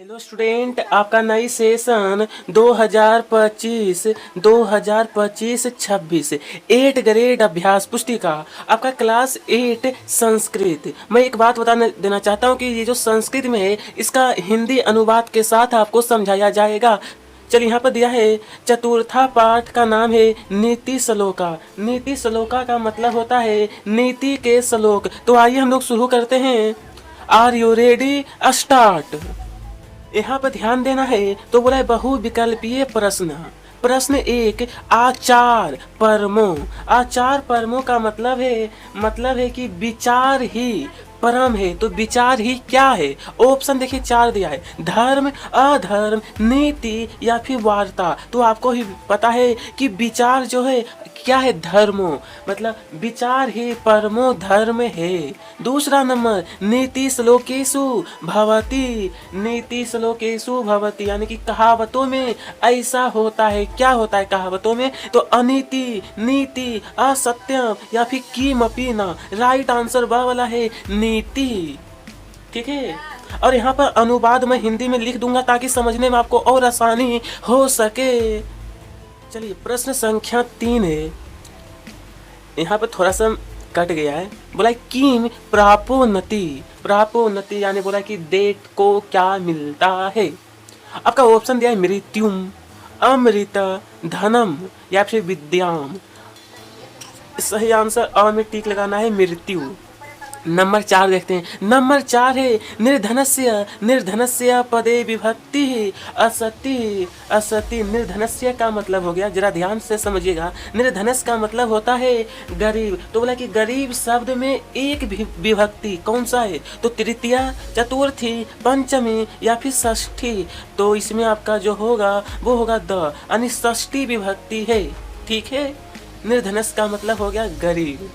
Hello student, आपका नई session 2025-26 8 grade अभ्यास पुस्तिका आपका क्लास 8 संस्कृत। मैं एक बात देना चाहता हूँ कि ये जो संस्कृत में है इसका हिंदी अनुवाद के साथ आपको समझाया जाएगा। चलिए, यहाँ पर दिया है चतुर्था पाठ का नाम है नीति श्लोका। नीति श्लोका का मतलब होता है नीति के श्लोक। तो आइए हम लोग शुरू करते हैं। Are you ready? स्टार्ट। यहाँ पर ध्यान देना है। तो बोला है बहुविकल्पीय प्रश्न। प्रश्न एक, आचार परमो। आचार परमो का मतलब है कि विचार ही परम है। तो विचार ही क्या है? ऑप्शन देखिए 4 दिया है, धर्म, अधर्म, नीति या फिर वार्ता। तो आपको ही पता है कि विचार जो है क्या है? धर्मो, मतलब विचार ही परमो धर्म है। दूसरा नंबर, नीति श्लोकेषु भवति। नीति श्लोकेषु भवति यानी कि कहावतों में ऐसा होता है। क्या होता है कहावतों में? तो अनीति, नीति, असत्यम या फिर किमपि न। राइट आंसर वह वाला है नीति। ठीक है। और यहाँ पर अनुवाद मैं हिंदी में लिख दूंगा ताकि समझने में आपको और आसानी हो सके। चलिए, प्रश्न संख्या 3 है। यहाँ पर थोड़ा सा कट गया है। बोला किम प्रापोन्नति। प्रापोन्नति यानी बोला कि देत को क्या मिलता है। आपका ऑप्शन दिया है मृत्युम, अमृत, धनम या फिर विद्याम। सही आंसर अ में टिक लगाना है, मृत्यु। नंबर 4 देखते हैं। नंबर 4 है निर्धनस्य। निर्धनस्य पदे विभक्ति असति। असति निर्धनस्य का मतलब हो गया, जरा ध्यान से समझिएगा, निर्धनस का मतलब होता है गरीब। तो बोला कि गरीब शब्द में एक विभक्ति कौन सा है? तो तृतीया, चतुर्थी, पंचमी या फिर षष्ठी। तो इसमें आपका जो होगा वो होगा द, यानी षष्ठी विभक्ति है। ठीक है। निर्धनस का मतलब हो गया गरीब।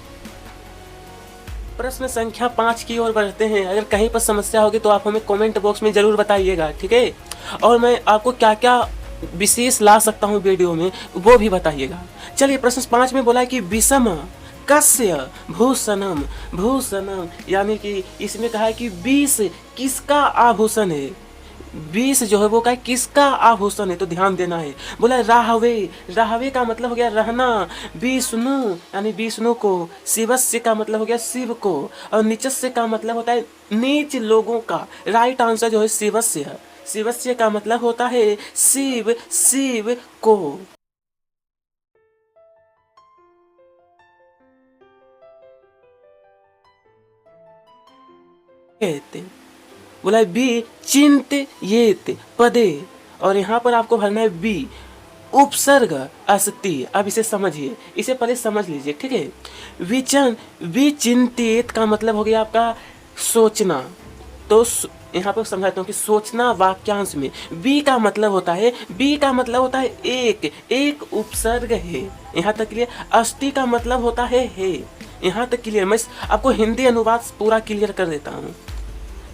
प्रश्न संख्या 5 की ओर बढ़ते हैं। अगर कहीं पर समस्या होगी तो आप हमें कमेंट बॉक्स में जरूर बताइएगा। ठीक है। और मैं आपको क्या क्या विशेष ला सकता हूँ वीडियो में वो भी बताइएगा। चलिए, प्रश्न 5 में बोला है कि विषम कस्य भूषणम। भूषणम यानी कि इसमें कहा है कि 20 किसका आभूषण है। 20 जो है वो क्या किसका आभूषण है? तो ध्यान देना है। बोला राहवे। राहवे का मतलब हो गया रहना। विष्णु यानी विष्णु को। शिवस्य का मतलब हो गया शिव को। और नीचस्य का मतलब होता है नीच लोगों का। राइट आंसर जो है शिवस्य। शिवस्य का मतलब होता है शिव, शिव को। कहते बोला है बी चिंतयेत पदे। और यहाँ पर आपको भरना है बी उपसर्ग अस्ति। अब इसे समझिए, इसे पहले समझ लीजिए। ठीक है। विचिंतित का मतलब हो गया आपका सोचना। तो यहाँ पर समझाता हूँ कि सोचना वाक्यांश में बी का मतलब होता है, बी का मतलब होता है एक उपसर्ग है। यहाँ तक क्लियर। अस्ति का मतलब होता है। यहाँ तक क्लियर। मैं आपको हिंदी अनुवाद पूरा क्लियर कर देता हूँ।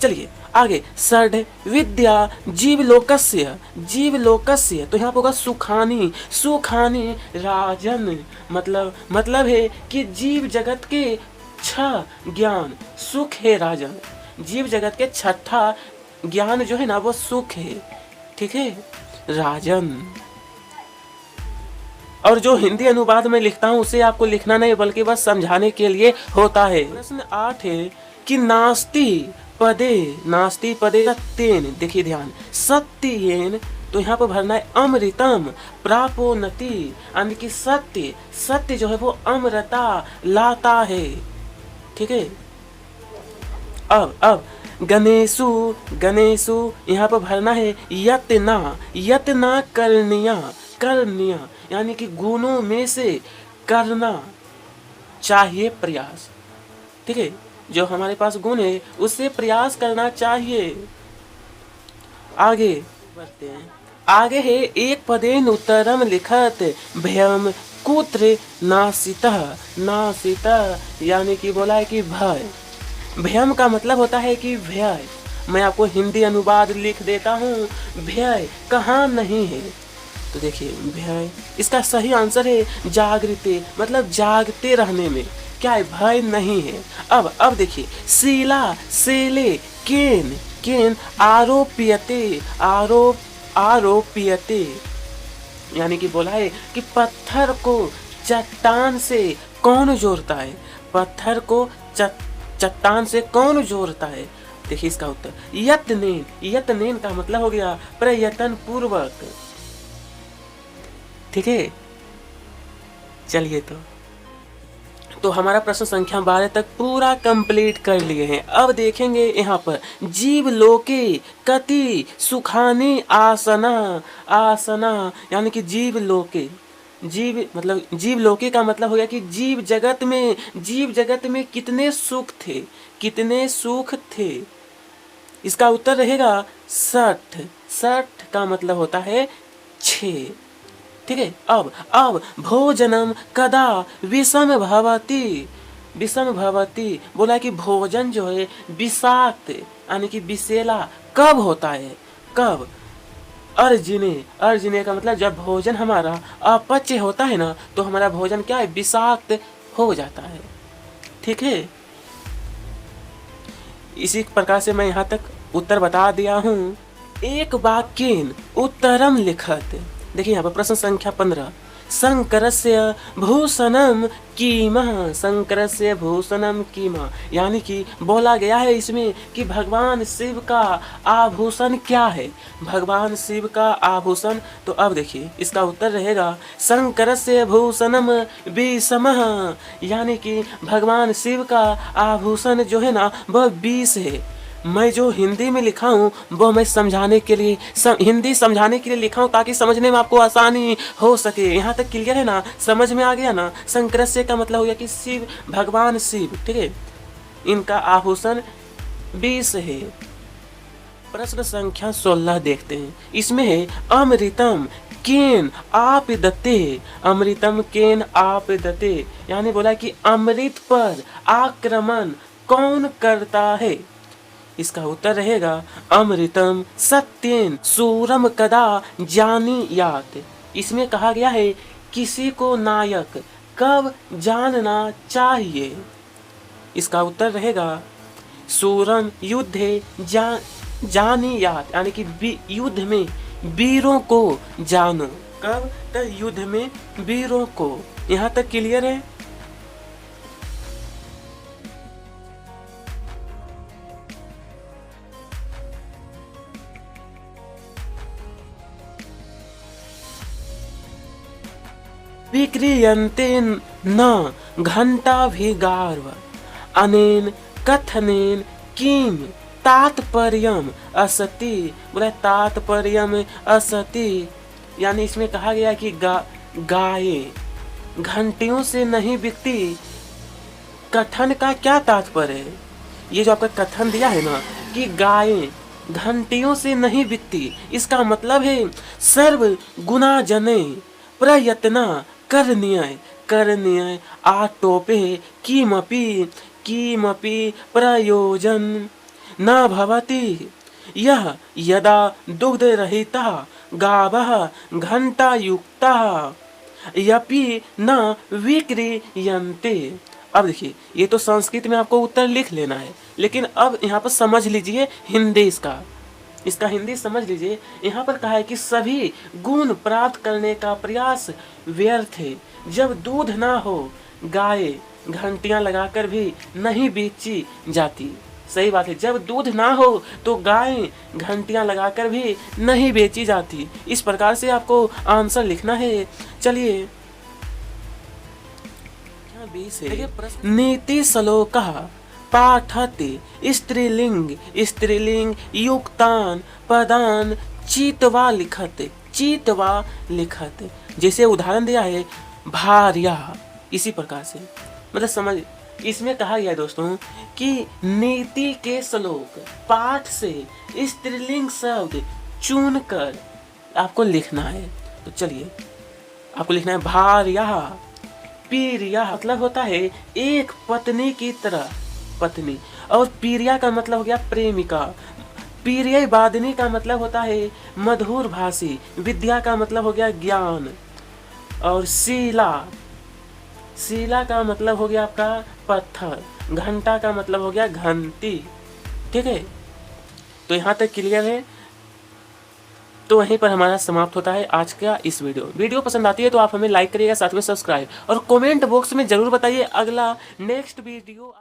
चलिए आगे। षड विद्या जीवलोकस्य। जीवलोकस्य तो यहाँ पर होगा सुखानी। सुखानी राजन मतलब है कि जीव जगत के 6 ज्ञान सुख है राजन। जीव जगत के 6ठा ज्ञान जो है ना वो सुख है। ठीक है राजन। और जो हिंदी अनुवाद में लिखता हूँ उसे आपको लिखना नहीं बल्कि बस समझाने के लिए होता है। प्रश्न 8 है कि नास्ति पदे। नास्ति पदे सत्येन। देखिए ध्यान, सत्येन तो यहाँ पर भरना है अमृतम प्रापोन्नति यानी कि सत्य। सत्य जो है वो अमृता लाता है। ठीक है। अब गणेशु। गणेशु यहाँ पर भरना है यत्ना। यत्ना करनिया। करनिया यानी कि गुणों में से करना चाहिए प्रयास। ठीक है। जो हमारे पास गुण है उससे प्रयास करना चाहिए। आगे बढ़ते हैं। आगे है एक पदेन उत्तरम लिखत भयम कुत्र नासितः। नासितः यानी कि बोला है कि भय। भयम का मतलब होता है कि भय। मैं आपको हिंदी अनुवाद लिख देता हूँ। भय कहाँ नहीं है? तो देखिए भय, इसका सही आंसर है जागृते, मतलब जागते रहने में क्या है? भय नहीं है। अब देखिए शीला, सेले, केन केन आरोप्यते, यानी कि बोला है कि पत्थर को चट्टान से कौन जोड़ता है, पत्थर को चट्टान से कौन जोड़ता है। देखिए इसका उत्तर यत्नेन, यत्नेन का मतलब हो गया प्रयत्न पूर्वक। ठीक है, चलिए तो हमारा प्रश्न संख्या 12 तक पूरा कंप्लीट कर लिए हैं। अब देखेंगे यहाँ पर जीव लोके कति सुखानी आसना, आसना यानी कि जीव लोके, जीव मतलब जीव लोके का मतलब हो गया कि जीव जगत में कितने सुख थे, कितने सुख थे। इसका उत्तर रहेगा 60, 60 का मतलब होता है 6। ठीक है, अब भोजनम कदा विषम भवति, विषम भवति बोला कि भोजन जो है विषाक्त यानी कि विषैला कब होता है, कब। अर्जिने, अर्जिने का मतलब जब भोजन हमारा अपच्य होता है ना, तो हमारा भोजन क्या है, विषाक्त हो जाता है। ठीक है, इसी प्रकार से मैं यहाँ तक उत्तर बता दिया हूँ। एक वाक्येन उत्तरम लिखत। देखिए यहाँ पर प्रश्न संख्या 15, शंकरस्य भूषणम कीमः, शंकरस्य भूषणम कीमः, यानी कि बोला गया है इसमें कि भगवान शिव का आभूषण क्या है, भगवान शिव का आभूषण। तो अब देखिए इसका उत्तर रहेगा शंकरस्य भूषणम विषमः, यानी कि भगवान शिव का आभूषण जो है ना वह विष है। मैं जो हिंदी में लिखा हूँ वो मैं समझाने के लिए हिंदी समझाने के लिए लिखा हूँ ताकि समझने में आपको आसानी हो सके। यहाँ तक क्लियर है ना, समझ में आ गया ना। शंकरस्य का मतलब हो गया कि शिव, भगवान शिव। ठीक है, इनका आभूषण विष है। प्रश्न संख्या 16 देखते हैं, इसमें है अमृतम केन आपदते, अमृतम केन आपदते, यानी बोला कि अमृत पर आक्रमण कौन करता है। इसका उत्तर रहेगा अमृतम सत्येन सूरम कदा जानीयात। इसमें कहा गया है किसी को नायक कब जानना चाहिए। इसका उत्तर रहेगा सूरम युद्धे जानीयात, यानी कि युद्ध में वीरों को जानो। कब, तो युद्ध में वीरों को। यहाँ तक क्लियर है। विक्रियन्ते न घंटाभिगार्व अनेन कथनेन किम तात्पर्यम असति। बोला तात्पर्यम असति, यानी इसमें कहा गया कि गाये घंटियों से नहीं बिकती। कथन का क्या तात्पर्य है, ये जो आपका कथन दिया है ना कि गायें घंटियों से नहीं बिकती, इसका मतलब है सर्व गुना जने प्रयत्न करनीय आटोपे किमपि प्रयोजन न भवति। यह यदा दुग्ध रहिता गावः घंटायुक्ता यपि न विक्रीयन्ते। अब देखिए ये तो संस्कृत में आपको उत्तर लिख लेना है, लेकिन अब यहाँ पर समझ लीजिए हिंदी इसका हिंदी समझ लीजिए। यहाँ पर कहा है कि सभी गुण प्राप्त करने का प्रयास व्यर्थ है। जब दूध ना हो गाय घंटियां लगाकर भी नहीं बेची जाती। सही बात है, जब दूध ना हो तो गाय घंटियां लगाकर भी नहीं बेची जाती। इस प्रकार से आपको आंसर लिखना है। चलिए नीति श्लोकः पाठते स्त्रीलिंग युक्तान पदान चित्वा लिखत। जैसे उदाहरण दिया है भार्या, इसी प्रकार से मतलब समझ। इसमें कहा गया है दोस्तों कि नीति के श्लोक पाठ से स्त्रीलिंग शब्द चुनकर आपको लिखना है। तो चलिए आपको लिखना है भार्या पीरिया, मतलब होता है एक पत्नी की तरह पत्नी, और पीरिया का मतलब हो गया प्रेमिका। पीरिय वादिनी का मतलब होता है मधुर भाषी। विद्या का मतलब हो गया ज्ञान। और शीला का मतलब हो गया आपका पत्थर। घंटा का मतलब हो गया घंटी। ठीक है, तो यहाँ तक क्लियर है। तो वहीं पर हमारा समाप्त होता है आज का इस वीडियो पसंद आती है तो आप हमें लाइक करिएगा, साथ में सब्सक्राइब, और कमेंट बॉक्स में ज़रूर बताइए अगला नेक्स्ट वीडियो